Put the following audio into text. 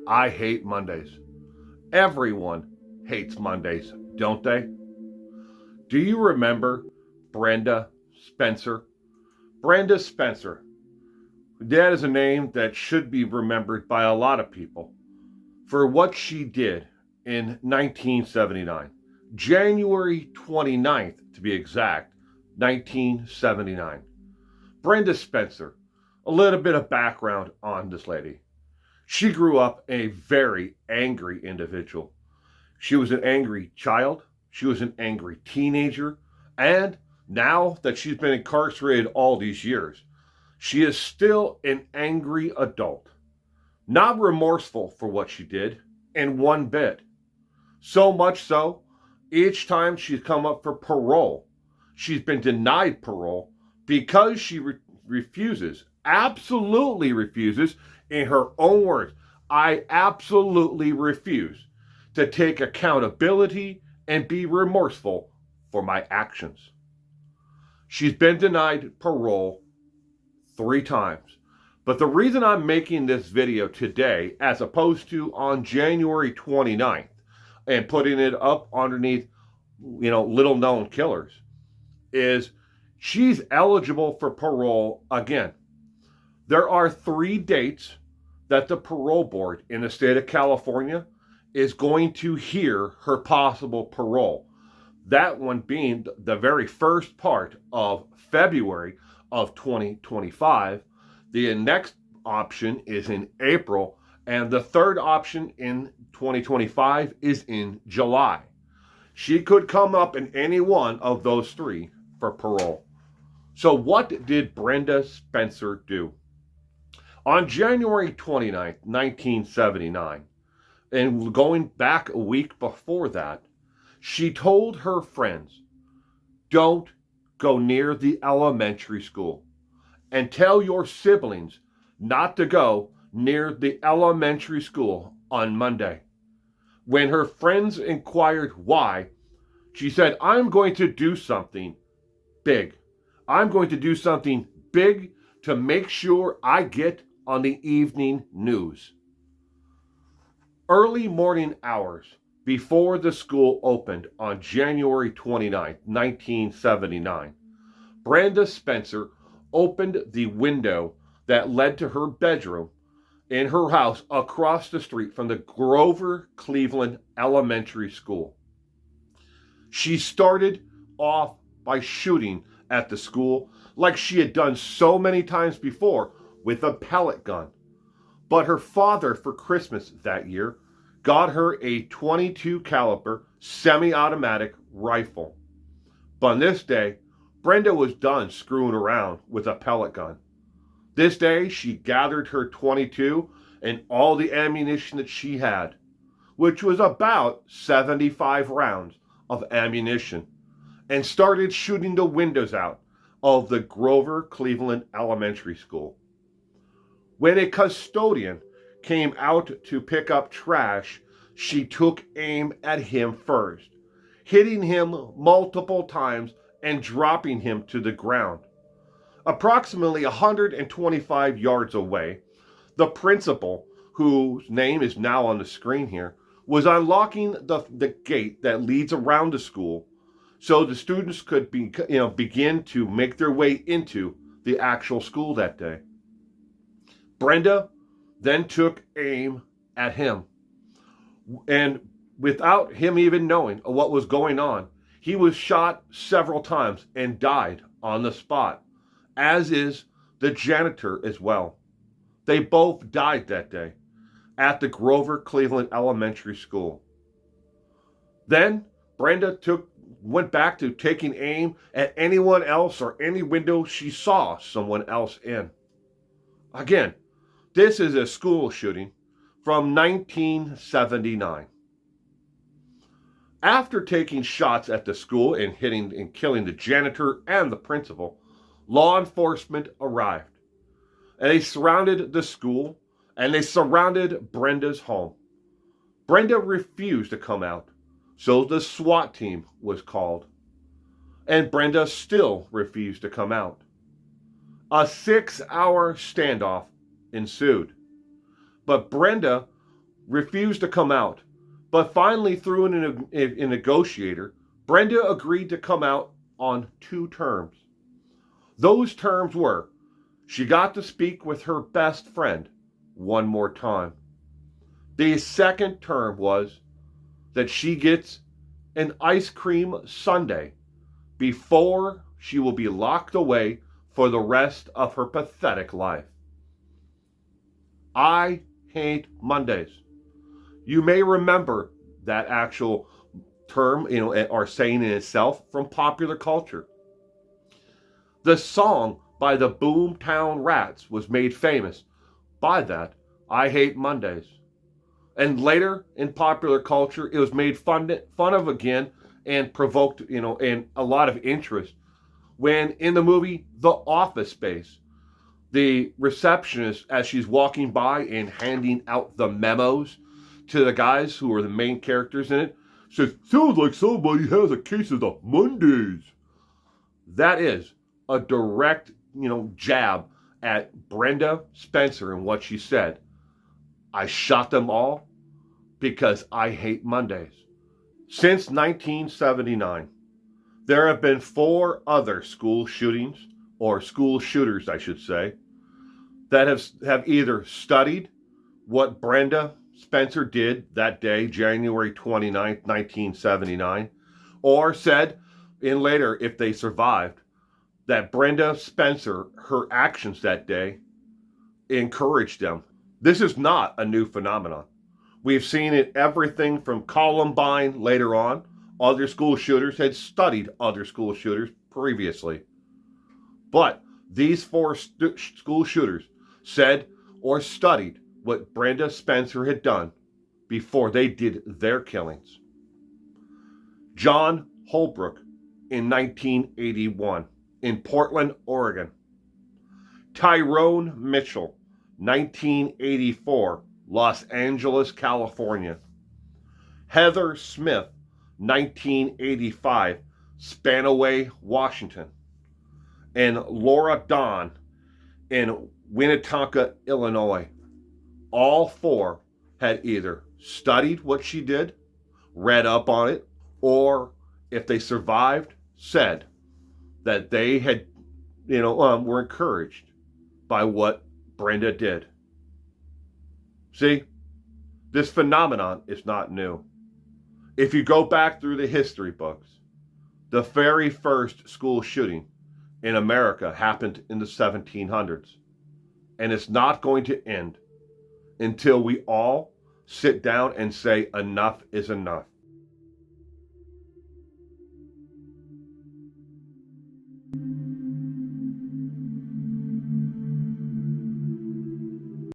I hate Mondays. Everyone hates Mondays, don't they? Do you remember Brenda Spencer? Brenda Spencer. That is a name that should be remembered by a lot of people for what she did in 1979. January 29th, to be exact, 1979. Brenda Spencer. A little bit of background on this lady. She grew up a very angry individual. She was an angry child. She was an angry teenager. And now that she's been incarcerated all these years, she is still an angry adult. Not remorseful for what she did in one bit. So much so, each time she's come up for parole, she's been denied parole because she refuses, absolutely refuses, in her own words, I absolutely refuse to take accountability and be remorseful for my actions. She's been denied parole 3 times. But the reason I'm making this video today, as opposed to on January 29th, and putting it up underneath, little known killers, is she's eligible for parole again. There are 3 dates that the parole board in the state of California is going to hear her possible parole. That one being the very first part of February of 2025. The next option is in April, and the third option in 2025 is in July. She could come up in any one of those 3 for parole. So what did Brenda Spencer do? On January 29th, 1979, and going back a week before that, she told her friends, don't go near the elementary school, and tell your siblings not to go near the elementary school on Monday. When her friends inquired why, she said, I'm going to do something big. I'm going to do something big to make sure I get on the evening news. Early morning hours before the school opened on January 29, 1979, Brenda Spencer opened the window that led to her bedroom in her house across the street from the Grover Cleveland Elementary School. She started off by shooting at the school like she had done so many times before with a pellet gun. But her father, for Christmas that year, got her a .22 caliber semi-automatic rifle. But on this day, Brenda was done screwing around with a pellet gun. This day, she gathered her .22 and all the ammunition that she had, which was about 75 rounds of ammunition, and started shooting the windows out of the Grover Cleveland Elementary School. When a custodian came out to pick up trash, she took aim at him first, hitting him multiple times and dropping him to the ground. Approximately 125 yards away, the principal, whose name is now on the screen here, was unlocking the gate that leads around the school so the students could begin to make their way into the actual school that day. Brenda then took aim at him, and without him even knowing what was going on, he was shot several times and died on the spot, as is the janitor as well. They both died that day at the Grover Cleveland Elementary School. Then Brenda went back to taking aim at anyone else or any window she saw someone else in. Again, this is a school shooting from 1979. After taking shots at the school and hitting and killing the janitor and the principal, law enforcement arrived. And they surrounded the school and they surrounded Brenda's home. Brenda refused to come out, so the SWAT team was called. And Brenda still refused to come out. A 6-hour standoff ensued, but Brenda refused to come out. But finally, through a negotiator, Brenda agreed to come out on 2 terms. Those terms were, she got to speak with her best friend one more time. The second term was that she gets an ice cream sundae before she will be locked away for the rest of her pathetic life. I hate Mondays. You may remember that actual term, or saying in itself from popular culture. The song by the Boomtown Rats was made famous by that, I hate Mondays. And later in popular culture, it was made fun of again and provoked, and a lot of interest when in the movie The Office Space, the receptionist, as she's walking by and handing out the memos to the guys who are the main characters in it, says, sounds like somebody has a case of the Mondays. That is a direct, jab at Brenda Spencer and what she said. I shot them all because I hate Mondays. Since 1979, there have been 4 other school shootings, or school shooters, I should say, that have either studied what Brenda Spencer did that day, January 29th, 1979, or said in later, if they survived, that Brenda Spencer, her actions that day, encouraged them. This is not a new phenomenon. We've seen it everything from Columbine later on. Other school shooters had studied other school shooters previously. But these 4 school shooters said or studied what Brenda Spencer had done before they did their killings. John Holbrook in 1981 in Portland, Oregon. Tyrone Mitchell, 1984, Los Angeles, California. Heather Smith, 1985, Spanaway, Washington. And Laura Dawn in Winnetonka, Illinois. All 4 had either studied what she did, read up on it, or if they survived, said that they had, were encouraged by what Brenda did. See, this phenomenon is not new. If you go back through the history books, the very first school shooting in America happened in the 1700s. And it's not going to end until we all sit down and say enough is enough.